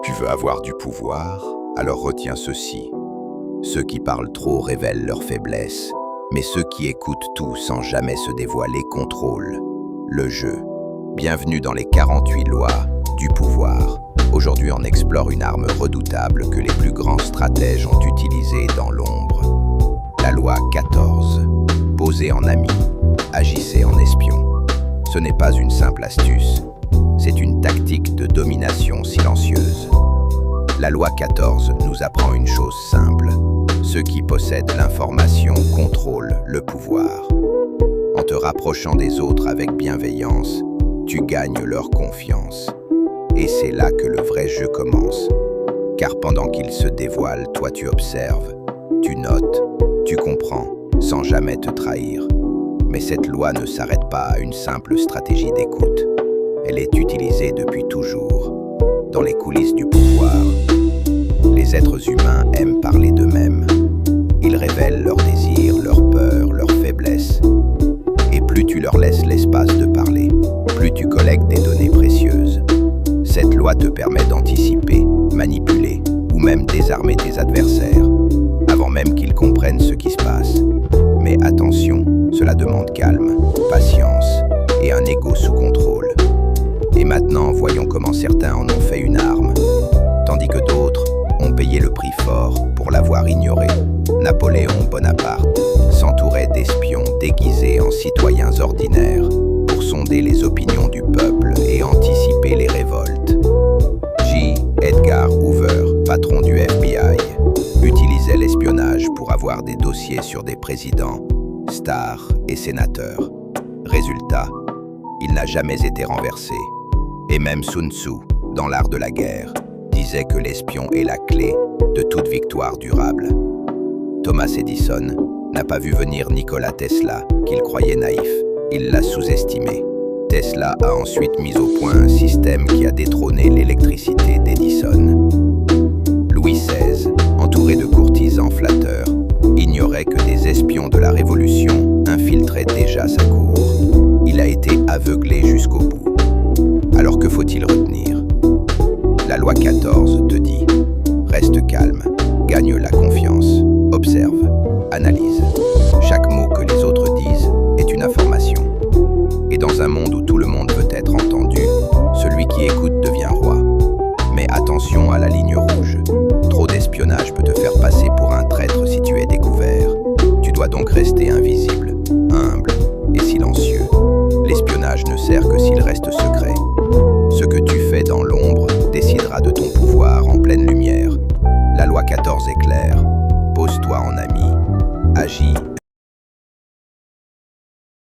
Tu veux avoir du pouvoir? Alors retiens ceci. Ceux qui parlent trop révèlent leurs faiblesses, mais ceux qui écoutent tout sans jamais se dévoiler contrôlent le jeu. Bienvenue dans les 48 lois du pouvoir. Aujourd'hui, on explore une arme redoutable que les plus grands stratèges ont utilisée dans l'ombre. La loi 14. Posez en ami, agissez en espion. Ce n'est pas une simple astuce, c'est une tactique de domination silencieuse. La loi 14 nous apprend une chose simple. Ceux qui possèdent l'information contrôlent le pouvoir. En te rapprochant des autres avec bienveillance, tu gagnes leur confiance. Et c'est là que le vrai jeu commence. Car pendant qu'ils se dévoilent, toi tu observes, tu notes, tu comprends, sans jamais te trahir. Mais cette loi ne s'arrête pas à une simple stratégie d'écoute. Elle est utilisée depuis toujours. Dans les coulisses du pouvoir, les êtres humains aiment parler d'eux-mêmes. Ils révèlent leurs désirs, leurs peurs, leurs faiblesses. Et plus tu leur laisses l'espace de parler, plus tu collectes des données précieuses. Cette loi te permet d'anticiper, manipuler ou même désarmer tes adversaires, avant même qu'ils comprennent ce qui se passe. Mais attention, cela demande calme, patience et un ego sous contrôle. Et maintenant, voyons comment certains en ont fait une arme, tandis que d'autres ont payé le prix fort pour l'avoir ignoré. Napoléon Bonaparte s'entourait d'espions déguisés en citoyens ordinaires pour sonder les opinions du peuple et anticiper les révoltes. J. Edgar Hoover, patron du FBI, utilisait l'espionnage pour avoir des dossiers sur des présidents, stars et sénateurs. Résultat, il n'a jamais été renversé. Et même Sun Tzu, dans l'art de la guerre, disait que l'espion est la clé de toute victoire durable. Thomas Edison n'a pas vu venir Nikola Tesla, qu'il croyait naïf. Il l'a sous-estimé. Tesla a ensuite mis au point un système qui a détrôné l'électricité d'Edison. Louis XVI, entouré de courtisans flatteurs, ignorait que des espions de la Révolution infiltraient déjà sa cour. Il a été aveuglé jusqu'au bout. Alors que faut-il retenir? La loi 14 te dit « Reste calme, gagne la confiance, observe, analyse. Chaque mot que les autres disent est une information. Et dans un monde où tout le monde veut être entendu, celui qui écoute devient roi. Mais attention à la ligne rouge. Trop d'espionnage peut te faire passer pour un traître si tu es découvert. Tu dois donc rester invisible, humble et silencieux. L'espionnage ne sert que s'il reste secret. Ce que tu fais dans l'ombre décidera de ton pouvoir en pleine lumière. La loi 14 est claire.